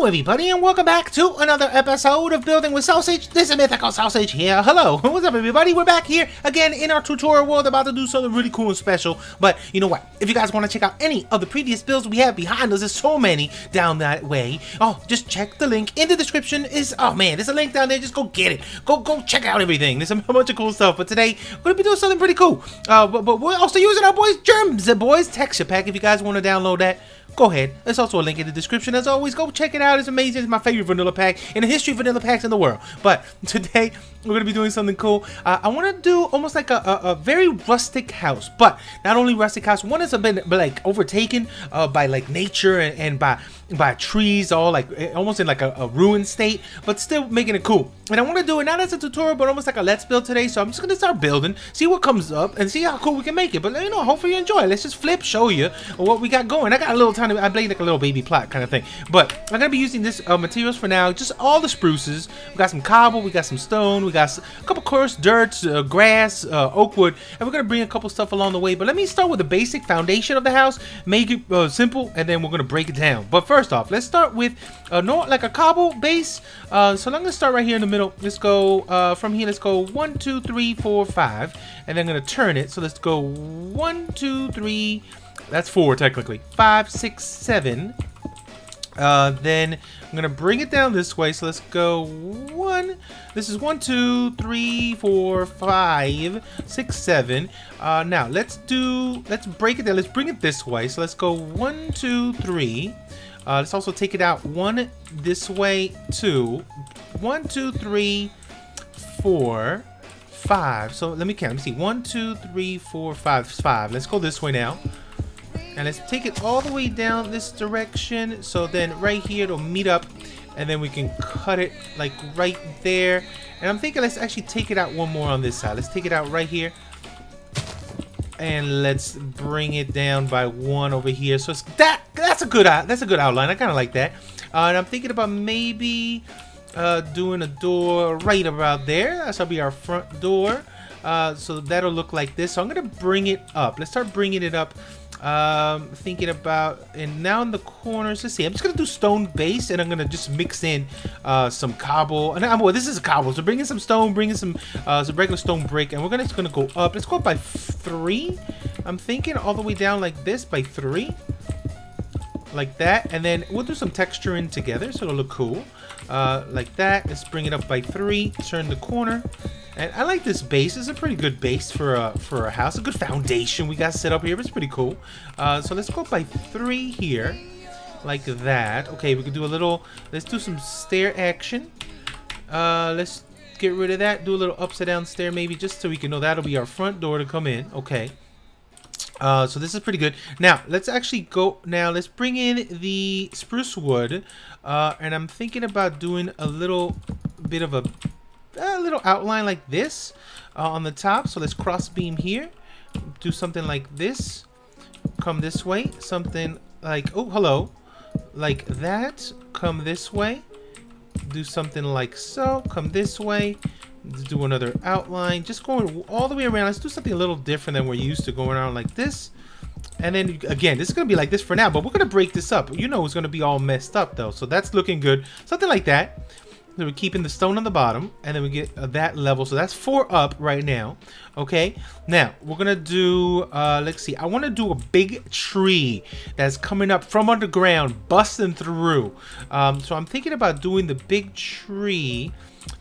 Hello everybody and welcome back to another episode of Building with Sausage. This is MythicalSausage here. Hello, what's up everybody? We're back here again in our tutorial world about to do something really cool and special. But you know what? If you guys want to check out any of the previous builds we have behind us, there's so many down that way. Oh, just check the link in the description. Oh man, there's a link down there. Just go get it. Go check out everything. There's a bunch of cool stuff. But today, we're going to be doing something pretty cool. But we're also using our boys Jerm, the boys texture pack. If you guys want to download that, go ahead. There's also a link in the description. As always, go check it out. It's amazing. It's my favorite vanilla pack in the history of vanilla packs in the world. But today, we're going to be doing something cool. I want to do almost like a very rustic house. But not only rustic house, one has been like overtaken by like nature and by trees, all like almost in like a ruined state, but still making it cool. And I want to do it not as a tutorial, but almost like a let's build today. So I'm just going to start building, see what comes up, and see how cool we can make it. But you know, hopefully you enjoy it. Let's just show you what we got going. I got a little tiny, I played like a little baby plot kind of thing. But I'm going to be using this materials for now, just all the spruces. We got some cobble, we got some stone, we got a couple coarse dirt, grass, oak wood, and we're going to bring a couple stuff along the way. But let me start with the basic foundation of the house, make it simple, and then we're going to break it down. But first off, let's start with like a cobble base. So I'm going to start right here in the middle. Let's go from here. Let's go 1, 2, 3, 4, 5, and then I'm going to turn it. So let's go 1, 2, 3. That's 4 technically. 5, 6, 7. Then I'm going to bring it down this way. So let's go 1. This is 1, 2, 3, 4, 5, 6, 7. Now let's break it down. Let's bring it this way. So let's go 1, 2, 3. Let's also take it out 1 this way, 2. 1, 2, 3, 4, 5. So let me count. Let me see. 1, 2, 3, 4, 5, 5. Let's go this way now. And let's take it all the way down this direction. So then right here it'll meet up, and then we can cut it like right there. And I'm thinking let's actually take it out one more on this side. Let's take it out right here. And let's bring it down by 1 over here. So it's that's a good outline. I kind of like that. And I'm thinking about maybe doing a door right about there. That'll be our front door. So that'll look like this. So I'm gonna bring it up. Let's start bringing it up. Thinking about, and now in the corners, let's see, I'm just gonna do stone base, and I'm gonna just mix in some cobble, and well, this is a cobble, so bring in some stone, bring in some regular stone brick, and we're just gonna go up. Let's go up by 3. I'm thinking all the way down like this by 3, like that, and then we'll do some texture in together so it'll look cool, like that. Let's bring it up by 3, turn the corner. And I like this base. It's a pretty good base for a house. A good foundation we got set up here. It's pretty cool. So let's go up by 3 here, like that. Okay, we can do a little. Let's do some stair action. Let's get rid of that. Do a little upside down stair maybe, just so we can know that'll be our front door to come in. Okay. So this is pretty good. Now let's actually go. Now let's bring in the spruce wood, and I'm thinking about doing a little bit of a little outline like this on the top. So let's cross beam here, do something like this, come this way, something like, oh hello, like that, come this way, do something like so, come this way, do another outline, just going all the way around. Let's do something a little different than we're used to, going around like this. And then again, this is gonna be like this for now, but we're gonna break this up. You know it's gonna be all messed up though, so that's looking good, something like that. So we're keeping the stone on the bottom, and then we get that level. So that's 4 up right now. Okay, now we're gonna do let's see, I want to do a big tree that's coming up from underground, busting through. So I'm thinking about doing the big tree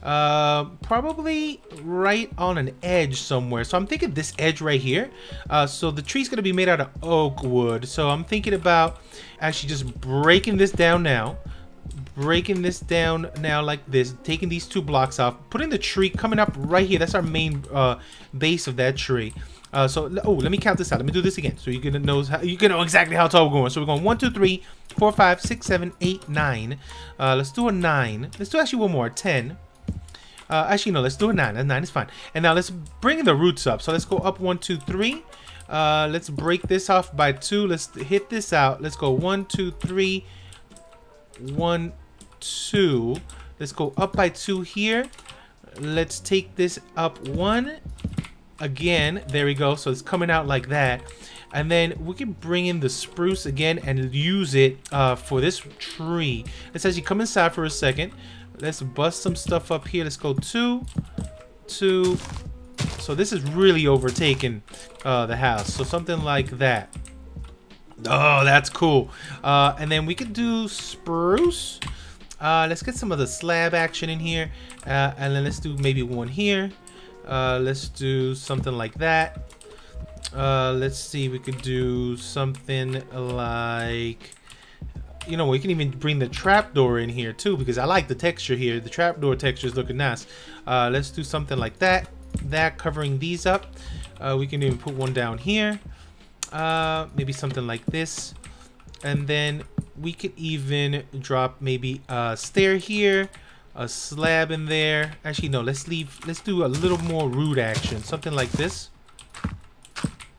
probably right on an edge somewhere. So I'm thinking this edge right here. So the tree's gonna be made out of oak wood, so I'm thinking about actually just breaking this down now. Breaking this down now like this, taking these 2 blocks off, putting the tree coming up right here. That's our main base of that tree. So let me count this out. Let me do this again so you can know exactly how tall we're going. So we're going 1, 2, 3, 4, 5, 6, 7, 8, 9. Let's do a 9. Let's do actually one more, 10. Actually no, let's do a 9. That 9 is fine. And now let's bring the roots up. So let's go up 1, 2, 3. Let's break this off by 2. Let's hit this out. Let's go 1, 2, 3. 1, 2. Let's go up by 2 here. Let's take this up 1 again. There we go. So it's coming out like that. And then we can bring in the spruce again and use it for this tree. Let's actually come inside for a second. Let's bust some stuff up here. Let's go 2, 2. So this is really overtaking the house. So something like that. Oh, that's cool. And then we could do spruce. Let's get some of the slab action in here. And then let's do maybe one here. Let's do something like that. Let's see, we could do something like, you know, we can even bring the trapdoor in here too, because I like the texture here. The trapdoor texture is looking nice. Let's do something like that. That covering these up. We can even put one down here. Maybe something like this. And then we could even drop maybe a stair here, a slab in there. Actually, no, let's do a little more root action. Something like this.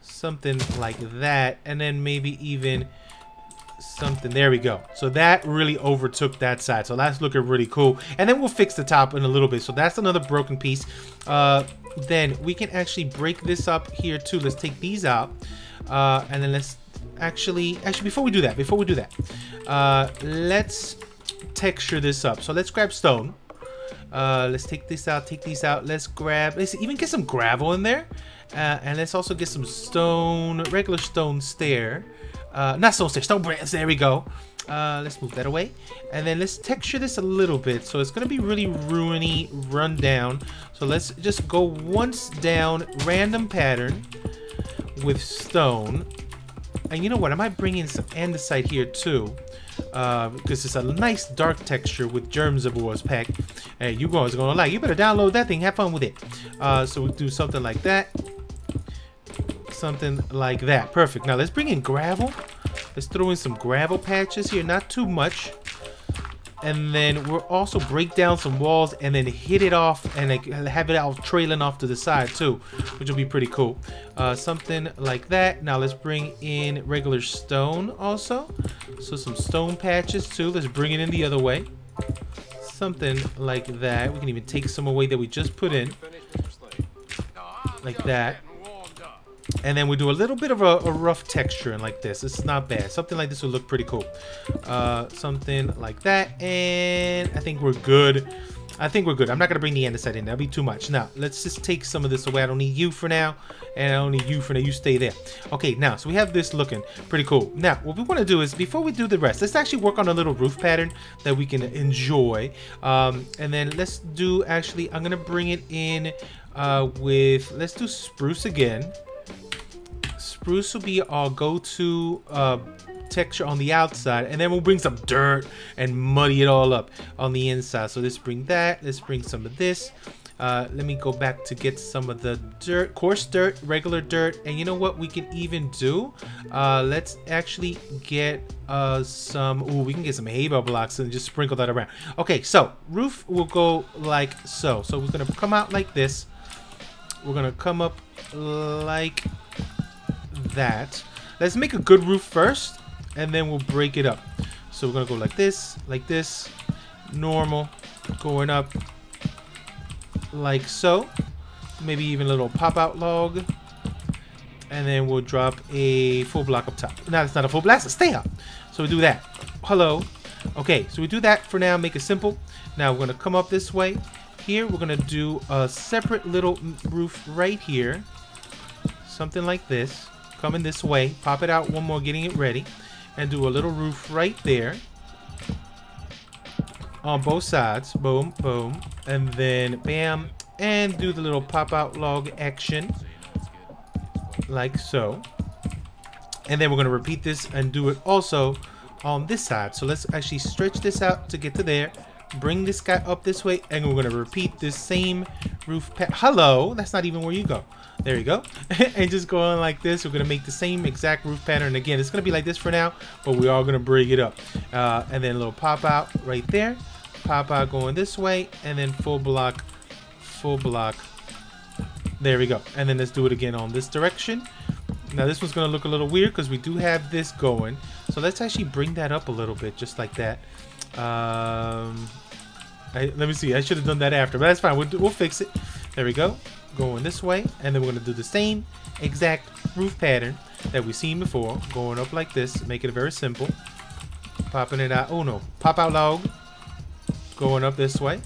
Something like that. And then maybe even something. There we go. So that really overtook that side. So that's looking really cool. And then we'll fix the top in a little bit. So that's another broken piece. Then we can actually break this up here too. Let's take these out. And then let's actually before we do that, let's texture this up. So let's grab stone. Let's take this out, take these out. Let's even get some gravel in there. And let's also get some stone, regular stone stair. Not stone stair, stone brands. There we go. Let's move that away. And then let's texture this a little bit. So it's going to be really ruiny, run down. So let's just go once down, random pattern with stone. And you know what? I might bring in some andesite here too. Because it's a nice dark texture with Jerm's Wars pack. Hey, you guys are going to like. You better download that thing. Have fun with it. So we'll do something like that. Something like that. Perfect. Now let's bring in gravel. Let's throw in some gravel patches here. Not too much. And then we'll also break down some walls and then hit it off and like have it out trailing off to the side too, which will be pretty cool. Something like that. Now let's bring in regular stone also. So some stone patches too. Let's bring it in the other way. Something like that. We can even take some away that we just put in. Like that. And then we do a little bit of a rough texture and like this. It's not bad. Something like this will look pretty cool. Something like that. And I think we're good. I'm not going to bring the andesite in. That'll be too much. Now, let's just take some of this away. I don't need you for now. And I don't need you for now. You stay there. Okay, now, so we have this looking pretty cool. Now, what we want to do is, before we do the rest, let's actually work on a little roof pattern that we can enjoy. And then let's do, actually, I'm going to bring it in with, let's do spruce again. Spruce will be our go-to texture on the outside, and then we'll bring some dirt and muddy it all up on the inside. So let's bring that. Let's bring some of this. Let me go back to get some of the dirt, coarse dirt, regular dirt, and you know what we can even do? Let's actually get some. Ooh, we can get some hay bale blocks and just sprinkle that around. Okay, so roof will go like so. So we're gonna come out like this. We're gonna come up like that. Let's make a good roof first, and then we'll break it up. So we're gonna go like this, normal, going up like so. Maybe even a little pop-out log, and then we'll drop a full block up top. Now it's not a full block, it's a stay up. So we do that. Hello. Okay, so we do that for now. Make it simple. Now we're gonna come up this way. Here we're gonna do a separate little roof right here. Something like this. Coming this way, pop it out one more, getting it ready, and do a little roof right there on both sides. Boom, boom, and then bam, and do the little pop out log action like so. And then we're going to repeat this and do it also on this side. So let's actually stretch this out to get to there. Bring this guy up this way, and we're going to repeat this same roof pattern. Hello, that's not even where you go. There you go. And just go on like this. We're going to make the same exact roof pattern again. It's going to be like this for now, but we are going to bring it up. And then a little pop out right there. Pop out going this way, and then full block, full block. There we go. And then let's do it again on this direction. Now this one's going to look a little weird because we do have this going. So let's actually bring that up a little bit, just like that. Let me see. I should have done that after, but that's fine. We'll fix it. There we go. Going this way, and then we're going to do the same exact roof pattern that we've seen before, going up like this, make it very simple. Popping it out. Oh no, pop out log. Going up this way,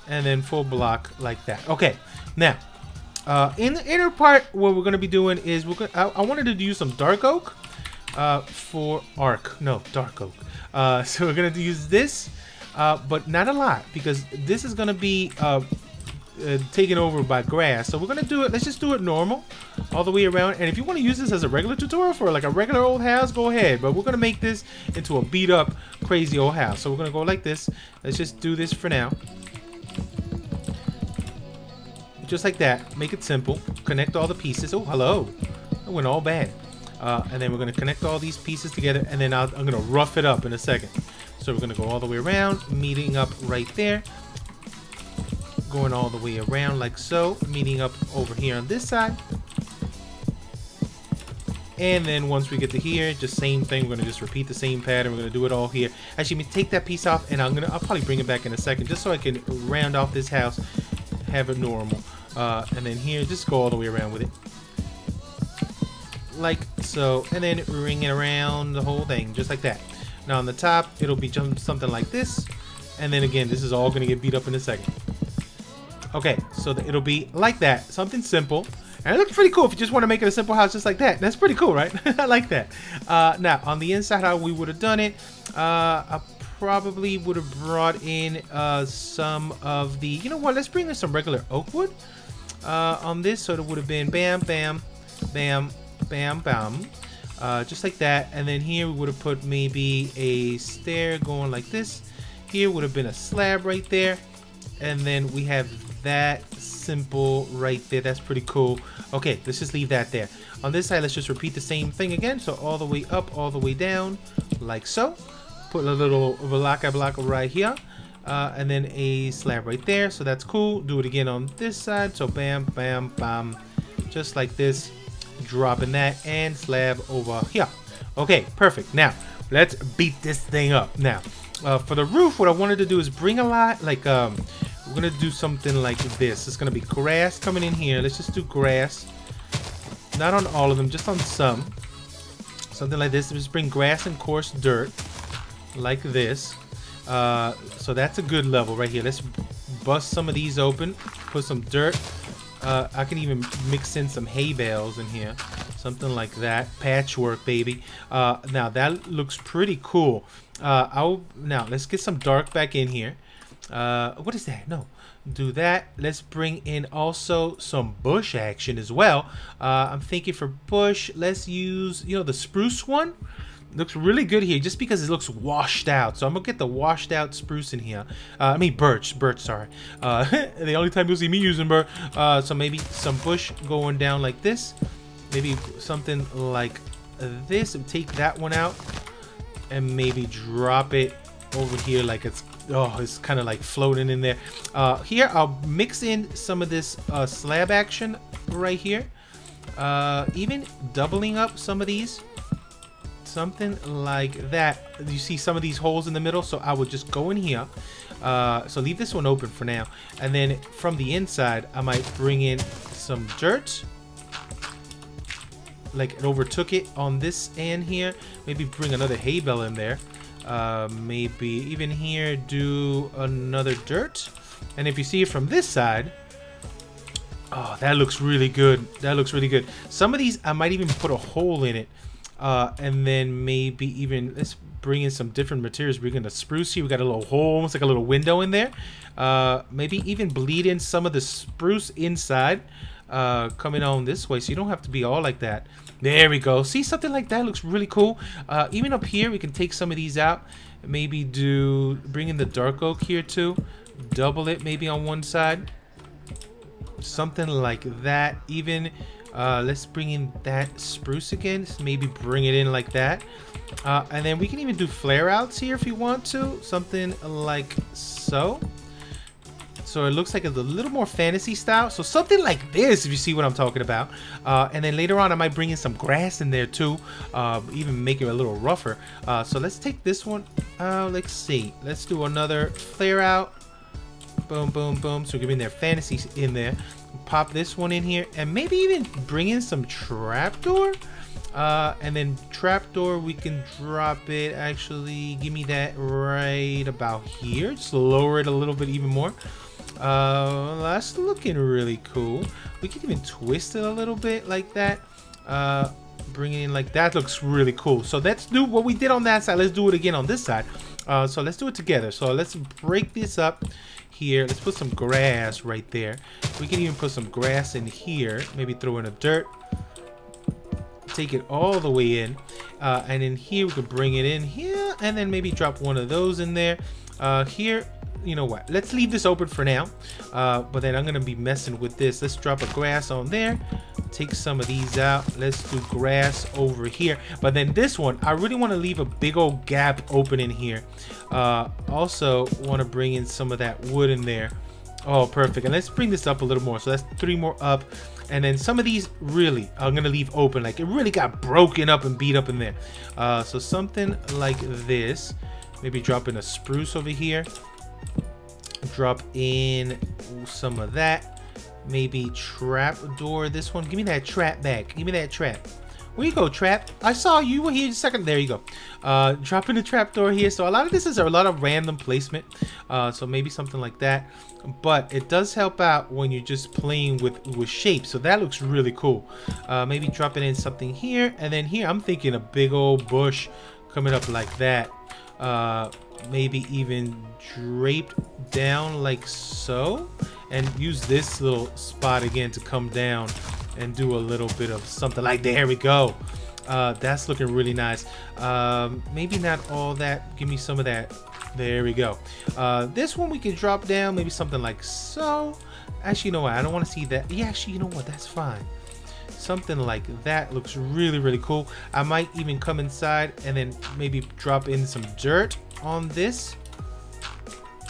and then full block like that. Okay, now in the inner part, what we're gonna be doing is I wanted to use some dark oak for dark oak. So we're gonna use this, but not a lot, because this is gonna be taken over by grass. So we're gonna do it. Let's just do it normal all the way around. And if you want to use this as a regular tutorial for like a regular old house, go ahead. But we're gonna make this into a beat up, crazy old house. So we're gonna go like this. Let's just do this for now. Just like that. Make it simple. Connect all the pieces. Oh, hello. It went all bad. And then we're gonna connect all these pieces together, and then I'm gonna rough it up in a second. So we're gonna go all the way around, meeting up right there. Going all the way around like so, meeting up over here on this side. And then once we get to here, just same thing. We're gonna just repeat the same pattern. We're gonna do it all here. Actually, take that piece off, and I'll probably bring it back in a second, just so I can round off this house, have it normal. And then here, just go all the way around with it, like so, and then ring it around the whole thing, just like that. Now on the top, it'll be something like this, and then again, this is all gonna get beat up in a second. Okay, so it'll be like that, something simple. And it looks pretty cool if you just want to make it a simple house just like that. That's pretty cool, right? I like that. Now, on the inside, how we would have done it, I probably would have brought in some of the... You know what? Let's bring in some regular oak wood on this. So it would have been bam, bam, bam, bam, bam. Just like that. And then here we would have put maybe a stair going like this. Here would have been a slab right there. And then we have that simple right there. That's pretty cool. Okay, let's just leave that there. On this side, let's just repeat the same thing again. So all the way up, all the way down, like so. Put a little block right here, and then a slab right there. So that's cool. Do it again on this side. So bam, bam, bam, just like this. Dropping that, and slab over here. Okay, perfect. Now let's beat this thing up. Now for the roof, what I wanted to do is bring a lot, like we're gonna do something like this. It's gonna be grass coming in here. Let's just do grass, not on all of them, just on some. Something like this. Just bring grass and coarse dirt like this. So that's a good level right here. Let's bust some of these open, put some dirt. I can even mix in some hay bales in here, something like that. Patchwork, baby. Now that looks pretty cool. Now let's get some dark back in here. What is that? No, do that. Let's bring in also some bush action as well. I'm thinking for bush, let's use, you know, the spruce one. Looks really good here just because it looks washed out. So I'm gonna get the washed out spruce in here. I mean birch, sorry. The only time you'll see me using birch. So maybe some bush going down like this. Maybe something like this. Take that one out and maybe drop it over here like it's kind of like floating in there. Here I'll mix in some of this slab action right here. Even doubling up some of these. Something like that. You see some of these holes in the middle, so I would just go in here. So leave this one open for now, and then from the inside I might bring in some dirt, like it overtook it on this end here. Maybe bring another hay bale in there. Maybe even here do another dirt. And if you see it from this side, oh, that looks really good. That looks really good. Some of these I might even put a hole in it. And then maybe even let's bring in some different materials. Bring in the spruce here. We got a little hole, almost like a little window in there. Maybe even bleed in some of the spruce inside, coming on this way, so you don't have to be all like that. There we go. See, something like that looks really cool. Even up here, we can take some of these out. Maybe bring in the dark oak here too. Double it maybe on one side. Something like that. Even. Let's bring in that spruce again. Maybe bring it in like that. And then we can even do flare outs here if you want to. Something like so. So it looks like it's a little more fantasy style. So something like this, if you see what I'm talking about. And then later on, I might bring in some grass in there too. Even make it a little rougher. So let's take this one. Let's see. Let's do another flare out. Boom, boom, boom. So giving their fantasies in there. Pop this one in here, and maybe even bring in some trapdoor. And then trapdoor, we can drop it. Actually, give me that right about here. Just lower it a little bit even more. That's looking really cool. We can even twist it a little bit like that. Bring it in like that. Looks really cool. So let's do what we did on that side. Let's do it again on this side. So let's do it together. So let's break this up here. Let's put some grass right there. We can even put some grass in here. Maybe throw in a dirt. Take it all the way in. And in here, we could bring it in here. And then maybe drop one of those in there. Here. You know what, let's leave this open for now, but then I'm gonna be messing with this. Let's drop a grass on there, take some of these out. Let's do grass over here, but then this one I really want to leave a big old gap open in here. Also want to bring in some of that wood in there. Oh, perfect. And let's bring this up a little more. So that's 3 more up, and then some of these really I'm gonna leave open, like it really got broken up and beat up in there. So something like this. Maybe drop in a spruce over here. Drop in some of that. Maybe trap door. This one. Give me that trap back. Give me that trap. Where you go, trap? I saw you were here just a second. There you go. Drop in the trap door here. So a lot of this is a lot of random placement. So maybe something like that. But it does help out when you're just playing with shapes. So that looks really cool. Maybe dropping in something here. And then here I'm thinking a big old bush coming up like that. Maybe even draped down like so, and use this little spot again to come down and do a little bit of something like there we go. That's looking really nice. Maybe not all that. Give me some of that. There we go. This one we can drop down, maybe something like so. Actually, you know what, I don't want to see that. Yeah, actually, you know what, that's fine. Something like that looks really, really cool. I might even come inside and then maybe drop in some dirt on this.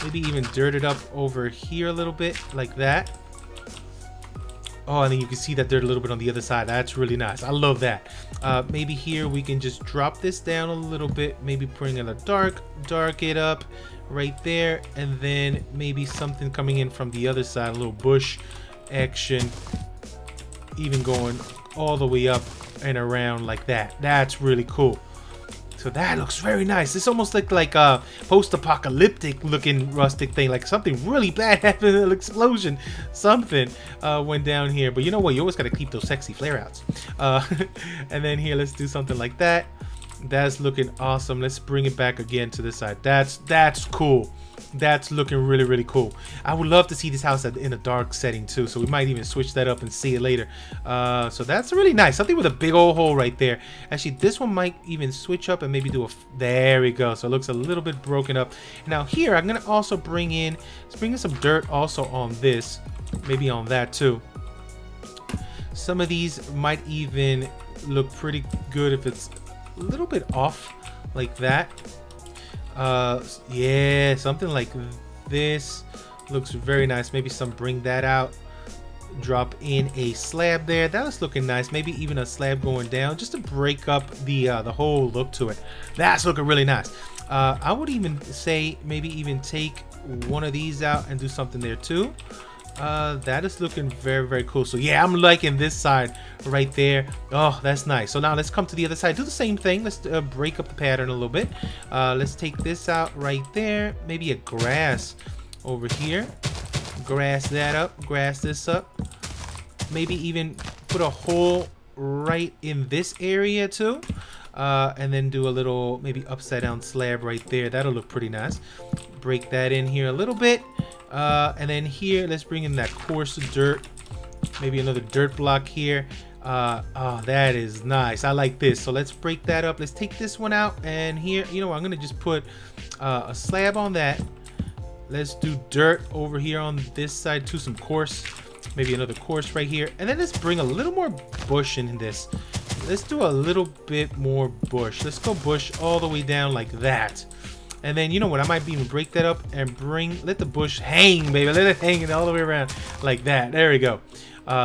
Maybe even dirt it up over here a little bit like that. Oh, and then you can see that dirt a little bit on the other side. That's really nice. I love that. Maybe here we can just drop this down a little bit. Maybe bring in a dark it up right there. And then maybe something coming in from the other side, a little bush action. Even going all the way up and around like that. That's really cool. So that looks very nice. It's almost like a post-apocalyptic looking rustic thing, like something really bad happened, an explosion, something went down here. But you know what, you always got to keep those sexy flare outs. And then here, let's do something like that. That's looking awesome. Let's bring it back again to this side. That's cool. That's looking really, really cool. I would love to see this house in a dark setting too, so we might even switch that up and see it later. So that's really nice. Something with a big old hole right there. Actually, this one might even switch up and maybe do a... There we go. So it looks a little bit broken up. Now here, I'm gonna also bring in some dirt also on this, maybe on that too. Some of these might even look pretty good if it's a little bit off like that. Yeah, something like this looks very nice. Maybe bring that out, drop in a slab there. That was looking nice. Maybe even a slab going down just to break up the whole look to it. That's looking really nice. I would even say maybe even take one of these out and do something there too. That is looking very, very cool. So yeah, I'm liking this side right there. Oh, that's nice. So now let's come to the other side, do the same thing. Let's break up the pattern a little bit. Let's take this out right there. Maybe a grass over here. Grass that up, grass this up. Maybe even put a hole right in this area too. And then do a little maybe upside down slab right there. That'll look pretty nice. Break that in here a little bit. And then here, let's bring in that coarse dirt. Maybe another dirt block here. Oh, that is nice. I like this. So let's break that up. Let's take this one out. And here, you know, I'm gonna just put a slab on that. Let's do dirt over here on this side too, some coarse. Maybe another coarse right here. And then let's bring a little more bush in this. Let's do a little bit more bush. Let's go bush all the way down like that. And then, you know what, I might even break that up and let the bush hang, baby. Let it hang all the way around like that. There we go.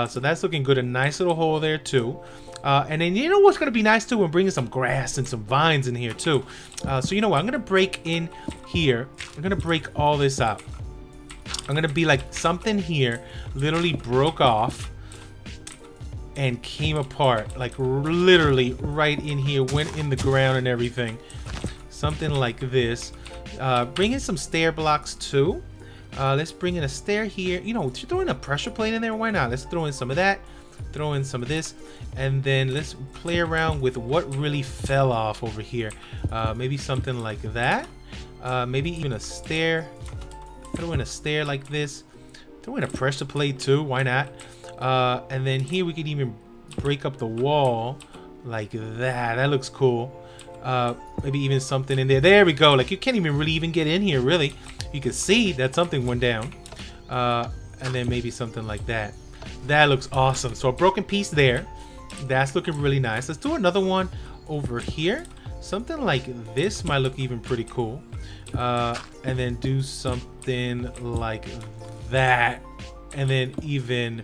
So that's looking good. A nice little hole there too. And then, you know what's going to be nice too? We're bringing some grass and some vines in here too. So you know what, I'm going to break in here. I'm going to break all this out. I'm going to be like something here literally broke off. and came apart, like literally right in here, went in the ground and everything. Something like this. Bring in some stair blocks too. Let's bring in a stair here. You know, throw in a pressure plate in there. Why not? Let's throw in some of that. Throw in some of this. And then let's play around with what really fell off over here. Maybe something like that. Maybe even a stair. Throw in a stair like this. Throw in a pressure plate too. Why not? And then here we could even break up the wall like that. That looks cool. Maybe even something in there. There we go. Like you can't even really even get in here really. You can see that something went down. And then maybe something like that. That looks awesome. So a broken piece there. That's looking really nice. Let's do another one over here. Something like this might look even pretty cool. And then do something like that. And then even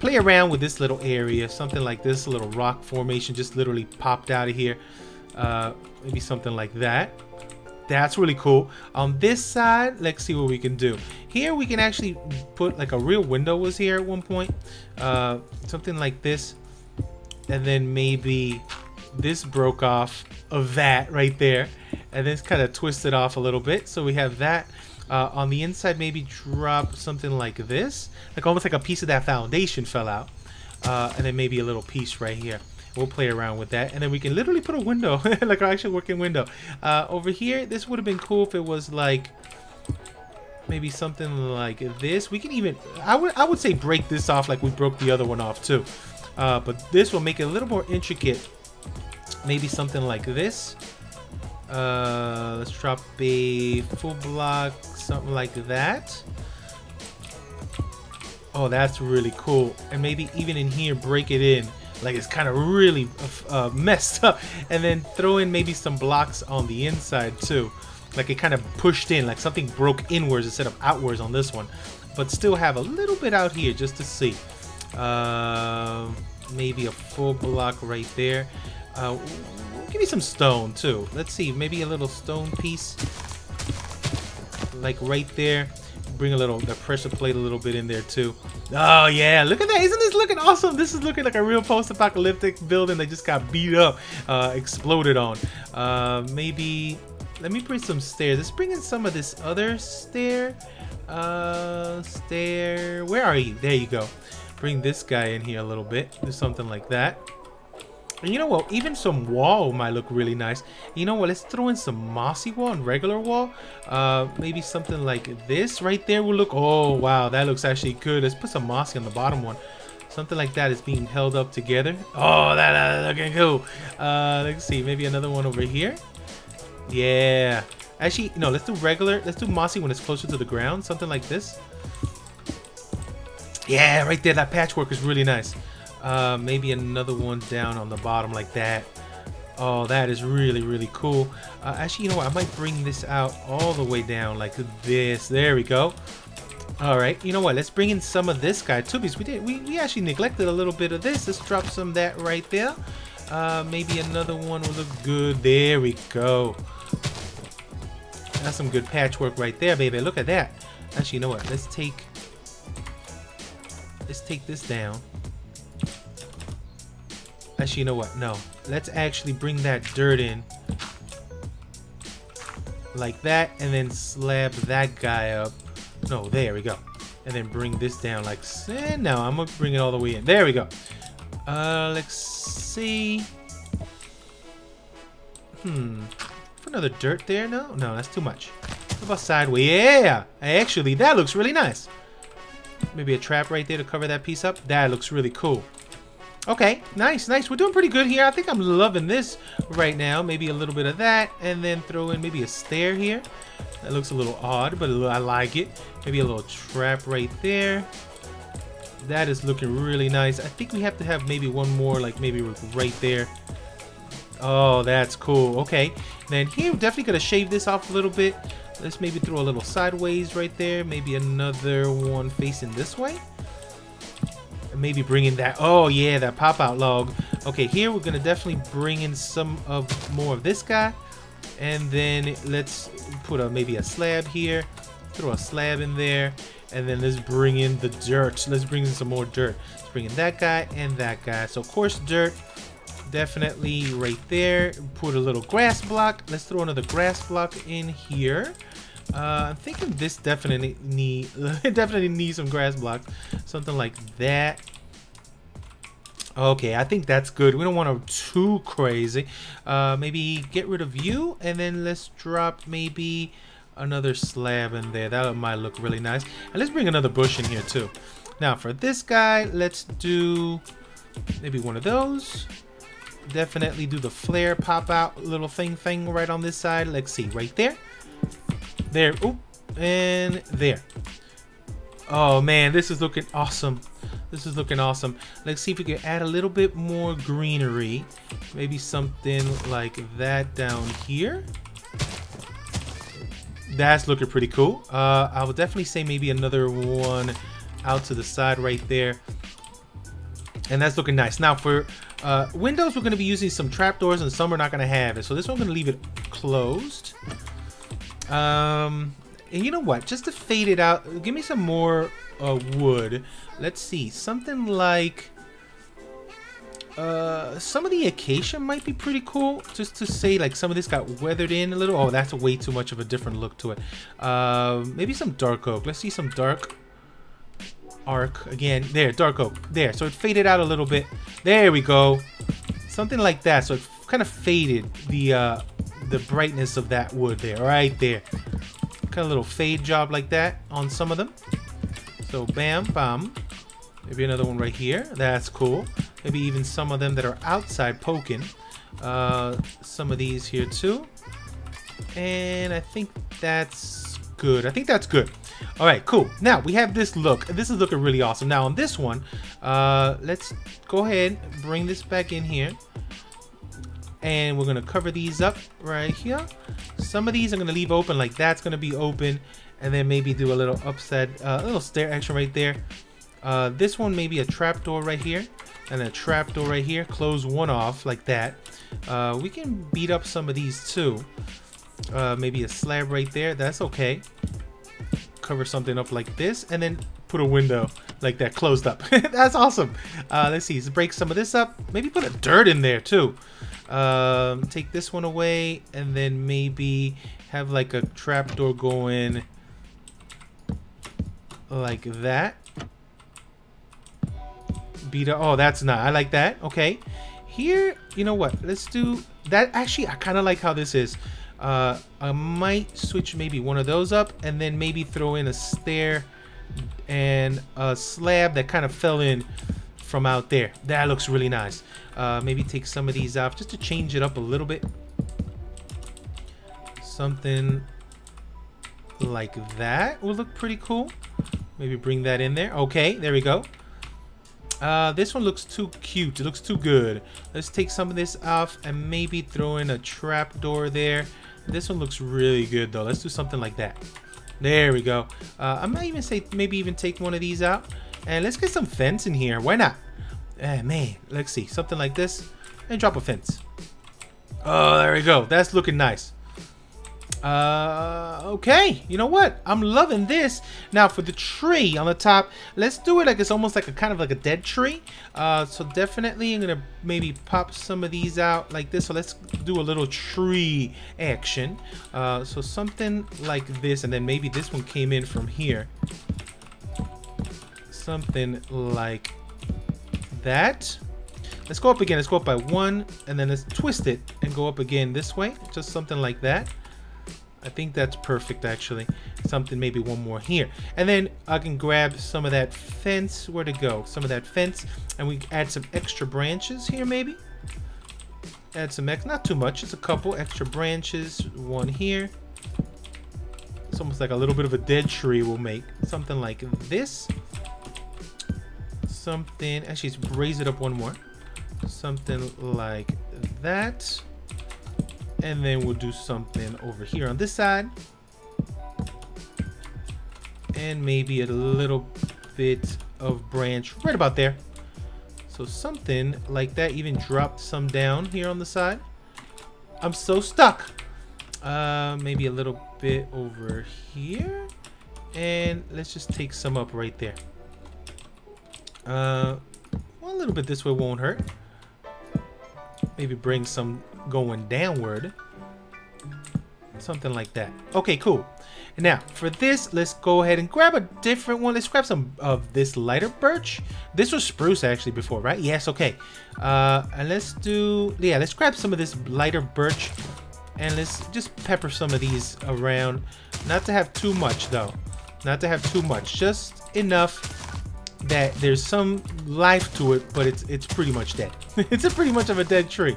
play around with this little area. Something like this little rock formation just literally popped out of here. Maybe something like that. That's really cool. On this side, let's see what we can do. Here we can actually put like a real window was here at one point. Something like this. And then maybe this broke off of that right there. And then it's kind of twisted off a little bit. So we have that. On the inside, maybe drop something like this. Like almost like a piece of that foundation fell out. And then maybe a little piece right here. We'll play around with that, and then we can literally put a window, like an actual working window. Over here, this would have been cool if it was like maybe something like this. We can even, I would say break this off like we broke the other one off too. But this will make it a little more intricate. Maybe something like this. Let's drop a full block, something like that. Oh, that's really cool. And maybe even in here, break it in. Like it's kind of really messed up, and then throw in maybe some blocks on the inside too, like it kind of pushed in, like something broke inwards instead of outwards on this one, but still have a little bit out here just to see. Maybe a full block right there. Give me some stone too. Let's see, maybe a little stone piece like right there. Bring a little, the pressure plate a little bit in there too. Oh yeah, look at that. Isn't this looking awesome? This is looking like a real post-apocalyptic building that just got beat up, exploded on. Maybe, let me bring some stairs. Let's bring in some of this other stair. Where are you? There you go. Bring this guy in here a little bit. Do something like that. And you know what? Even some wall might look really nice. You know what? Let's throw in some mossy wall and regular wall. Maybe something like this right there will look. Oh, wow. That looks actually good. Let's put some mossy on the bottom one. Something like that is being held up together. Oh, that's looking cool. Let's see. Maybe another one over here. Yeah. Actually, no. Let's do regular. Let's do mossy when it's closer to the ground. Something like this. Yeah, right there. That patchwork is really nice. Maybe another one down on the bottom like that. Oh, that is really, really cool. Actually, you know what? I might bring this out all the way down like this. There we go. All right. You know what? Let's bring in some of this guy too, because we actually neglected a little bit of this. Let's drop some of that right there. Maybe another one will look good. There we go. That's some good patchwork right there, baby. Look at that. Actually, you know what? Let's take this down. Actually, you know what? No. Let's actually bring that dirt in. Like that. And then slab that guy up. No, there we go. And then bring this down like so. No, I'm going to bring it all the way in. There we go. Let's see. Put another dirt there? No, that's too much. How about sideways? Yeah! Actually, that looks really nice. Maybe a trap right there to cover that piece up. That looks really cool. Okay, nice, nice. We're doing pretty good here. I think I'm loving this right now. Maybe a little bit of that, and then throw in maybe a stair here. That looks a little odd, but I like it. Maybe a little trap right there. That is looking really nice. I think we have to have maybe one more, like maybe right there. Oh, that's cool. Okay, then here we're definitely gonna shave this off a little bit. Let's maybe throw a little sideways right there. Maybe another one facing this way. Maybe bring in that, oh yeah, that pop-out log. Okay, here we're gonna definitely bring in some of more of this guy, and then let's put maybe a slab here. Throw a slab in there, And then let's bring in the dirt. Let's bring in some more dirt. Let's bring in that guy and that guy. So coarse dirt, definitely right there. Put a little grass block. Let's throw another grass block in here. I'm thinking this definitely needs some grass blocks. Something like that. Okay, I think that's good. We don't want to too crazy. Maybe get rid of you, and then let's drop maybe another slab in there. That might look really nice. And let's bring another bush in here too. Now for this guy, let's do maybe one of those. Definitely do the flare pop out little thing right on this side. Let's see, right there. There, oop, and there. Oh man, this is looking awesome. This is looking awesome. Let's see if we can add a little bit more greenery. Maybe something like that down here. That's looking pretty cool. I would definitely say maybe another one out to the side right there. And that's looking nice. Now for windows, we're going to be using some trapdoors, and some are not going to have it. So this one, I'm going to leave it closed. And you know what? Just to fade it out, give me some more wood. Let's see. Something like some of the acacia might be pretty cool. Just to say, like, some of this got weathered in a little. Oh, that's way too much of a different look to it. Maybe some dark oak. Let's see some dark arc again. There, dark oak. There. So it faded out a little bit. There we go. Something like that. So it kind of faded the brightness of that wood there. Right there. Kind of little fade job like that on some of them. So bam, bam. Maybe another one right here. That's cool. Maybe even some of them that are outside poking. Some of these here too. And I think that's good. I think that's good. All right, cool. Now we have this look. This is looking really awesome. Now on this one, let's go ahead and bring this back in here. And we're going to cover these up right here. Some of these I'm going to leave open, like that's going to be open. And then maybe do a little upside, a little stair action right there. This one maybe a trapdoor right here. And a trapdoor right here. Close one off like that. We can beat up some of these too. Maybe a slab right there. That's okay. Cover something up like this. And then put a window like that closed up. That's awesome. Let's see. Let's break some of this up. Maybe put a dirt in there too. Take this one away, and then maybe have like a trapdoor going like that. Oh, that's not. I like that. Okay. Here, you know what? Let's do that. Actually, I kind of like how this is. I might switch maybe one of those up, and then maybe throw in a stair and a slab that kind of fell in from out there. That looks really nice. Maybe take some of these off just to change it up a little bit. Something like that will look pretty cool. Maybe bring that in there. Okay, there we go. This one looks too cute. It looks too good. Let's take some of this off and maybe throw in a trapdoor there. This one looks really good though. Let's do something like that. There we go. I might even say maybe even take one of these out. And let's get some fence in here. Why not? Man, let's see. Something like this. And drop a fence. Oh, there we go. That's looking nice. Okay. You know what? I'm loving this. Now for the tree on the top, let's do it like it's almost like a kind of like a dead tree. So definitely I'm going to maybe pop some of these out like this. So let's do a little tree action. So something like this. And then maybe this one came in from here. Something like that. Let's go up again. Let's go up by one, and then let's twist it and go up again this way. Just something like that. I think that's perfect actually. Something maybe one more here. And then I can grab some of that fence. Where to go? Some of that fence. And we add some extra branches here maybe. Add some not too much. Just a couple extra branches. One here. It's almost like a little bit of a dead tree we'll make. Something like this. Something, actually let's raise it up one more. Something like that. And then we'll do something over here on this side. And maybe a little bit of branch right about there. So something like that. Even dropped some down here on the side. I'm so stuck. Maybe a little bit over here. And let's just take some up right there. Well, a little bit this way won't hurt. Maybe bring some going downward. Something like that. Okay, cool. Now, for this, let's go ahead and grab a different one. Let's grab some of this lighter birch. This was spruce actually before, right? Yes, okay. And let's do, yeah, let's grab some of this lighter birch and let's just pepper some of these around. Not to have too much though. Not to have too much. Just enough that there's some life to it, but it's pretty much dead. It's a pretty much of a dead tree.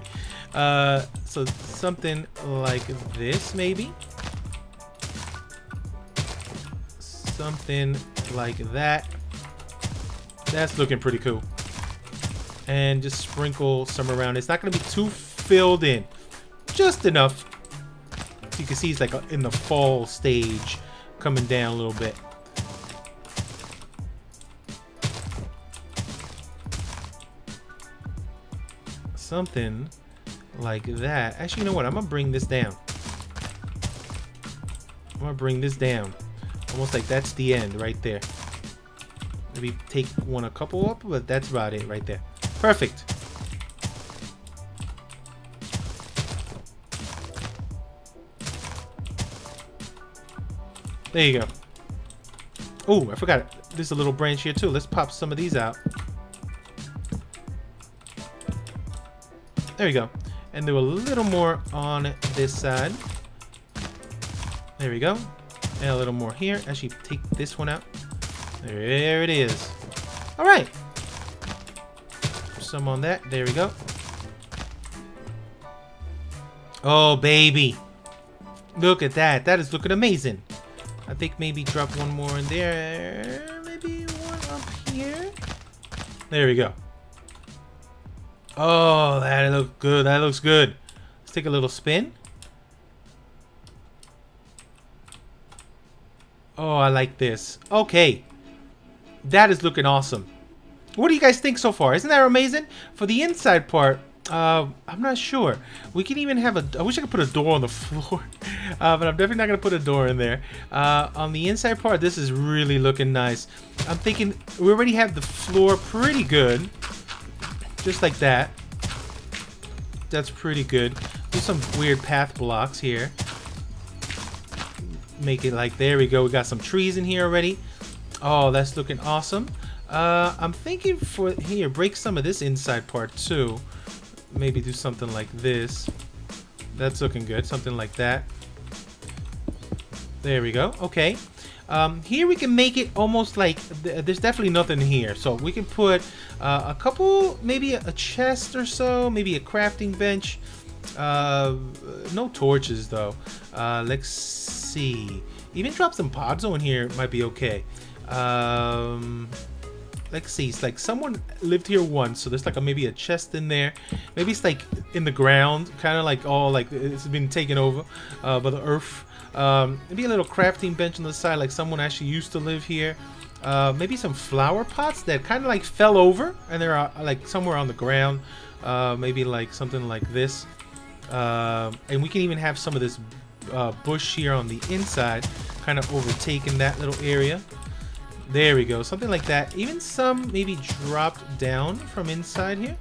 So something like this maybe. Something like that. That's looking pretty cool. And just sprinkle some around. It's not going to be too filled in. Just enough. So you can see it's like in the fall stage, coming down a little bit. Something like that. Actually, you know what? I'm going to bring this down. I'm going to bring this down. Almost like that's the end right there. Maybe take a couple up, but that's about it right there. Perfect. There you go. Oh, I forgot it. There's a little branch here too. Let's pop some of these out. There you go. And do a little more on this side. There we go. And a little more here. Actually, take this one out. There it is. All right. Some on that. There we go. Oh, baby. Look at that. That is looking amazing. I think maybe drop one more in there. Maybe one up here. There we go. Oh, that looks good. That looks good. Let's take a little spin. Oh, I like this. Okay. That is looking awesome. What do you guys think so far? Isn't that amazing? For the inside part, I'm not sure. We can even have a... I wish I could put a door on the floor. But I'm definitely not going to put a door in there. On the inside part, this is really looking nice. I'm thinking we already have the floor pretty good. Just like that. That's pretty good. Do some weird path blocks here. Make it like, there we go. We got some trees in here already. Oh, that's looking awesome. I'm thinking for here, break some of this inside part too. Maybe do something like this. That's looking good. Something like that. There we go. Okay. Here we can make it almost like there's definitely nothing here, so we can put a couple, maybe a chest or so, maybe a crafting bench. No torches though. Let's see. Even drop some podzo in here might be okay. Let's see. It's like someone lived here once, so there's like maybe a chest in there. Maybe it's like in the ground, kind of like all like it's been taken over by the earth. Maybe a little crafting bench on the side, like someone actually used to live here. Maybe some flower pots that kind of like fell over and they're like somewhere on the ground. Maybe like something like this. And we can even have some of this bush here on the inside, kind of overtaking that little area. There we go, something like that. Even some maybe dropped down from inside here,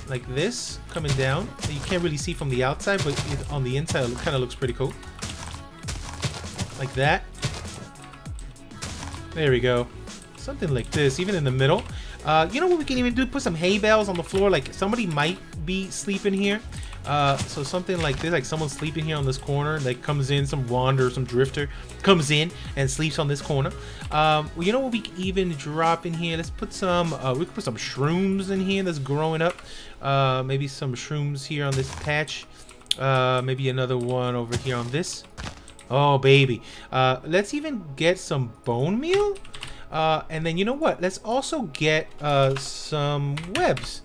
like this, coming down. You can't really see from the outside, but on the inside it kind of looks pretty cool. Like that. There we go. Something like this, even in the middle. You know what we can even do? Put some hay bales on the floor, like somebody might be sleeping here. So something like this, like someone's sleeping here on this corner, like comes in, some wanderer, some drifter comes in and sleeps on this corner. Well, you know what we can even drop in here? Let's put some, we can put some shrooms in here that's growing up. Maybe some shrooms here on this patch. Maybe another one over here on this. Oh, baby. Let's even get some bone meal. And then you know what? Let's also get some webs.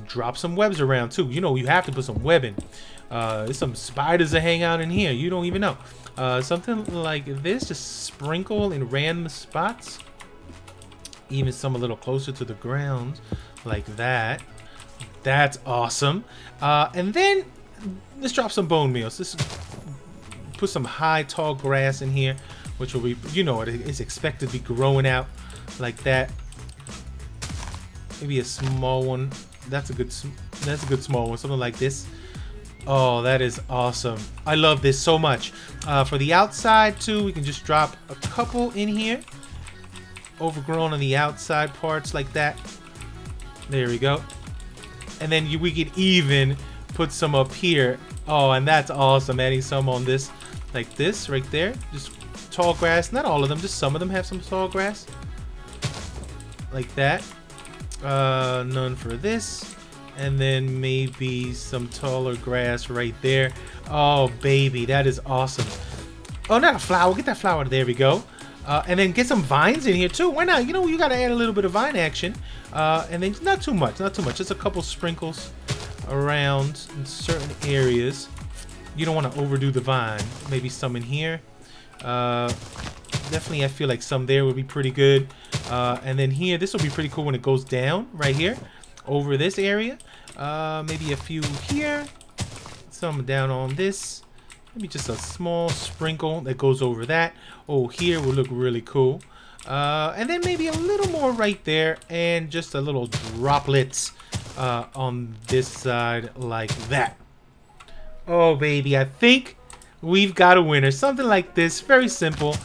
Drop some webs around too. You know, you have to put some webbing. There's some spiders that hang out in here. You don't even know. Something like this, just sprinkle in random spots. Even some a little closer to the ground, like that. That's awesome. And then let's drop some bone meals. Let's put some high, tall grass in here. which will be, you know, it is expected to be growing out like that. Maybe a small one. That's a good small one. Something like this. Oh, that is awesome. I love this so much. For the outside too, we can just drop a couple in here. Overgrown on the outside parts like that. There we go. And then we could even put some up here. Oh, and that's awesome. Adding some on this, like this right there. Just tall grass. Not all of them, just some of them have some tall grass. Like that. None for this. And then maybe some taller grass right there. Oh, baby, that is awesome. Oh, not a flower. Get that flower. There we go. And then get some vines in here too. Why not? You know, you gotta add a little bit of vine action. And then not too much, not too much. Just a couple sprinkles around in certain areas. You don't want to overdo the vine. Maybe some in here. Definitely, I feel like some there would be pretty good. And then here, this will be pretty cool when it goes down right here over this area. Maybe a few here. Some down on this. Maybe just a small sprinkle that goes over that. Oh, here will look really cool. And then maybe a little more right there, and just a little droplets on this side like that. Oh, baby, I think we've got a winner. Something like this, very simple.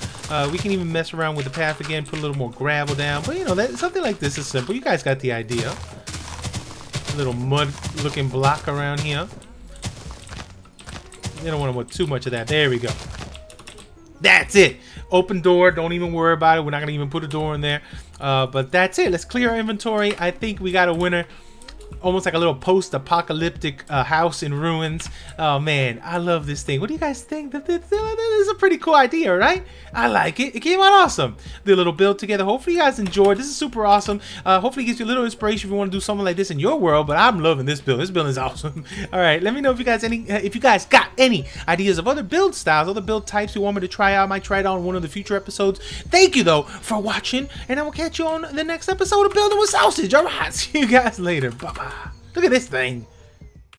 We can even mess around with the path again, put a little more gravel down. But, you know, something like this is simple. You guys got the idea. A little mud-looking block around here. You don't want to put too much of that. There we go. That's it. Open door. Don't even worry about it. We're not going to even put a door in there. But that's it. Let's clear our inventory. I think we got a winner. Almost like a little post-apocalyptic house in ruins. Oh, man. I love this thing. What do you guys think? This is a pretty cool idea, right? I like it. It came out awesome. The little build together. Hopefully, you guys enjoyed. This is super awesome. Hopefully, it gives you a little inspiration if you want to do something like this in your world. But I'm loving this build. This build is awesome. All right. Let me know if you guys got any ideas of other build styles, other build types you want me to try out. I might try it out on one of the future episodes. Thank you, though, for watching. And I will catch you on the next episode of Building with Sausage. All right. See you guys later. Bye-bye. Look at this thing.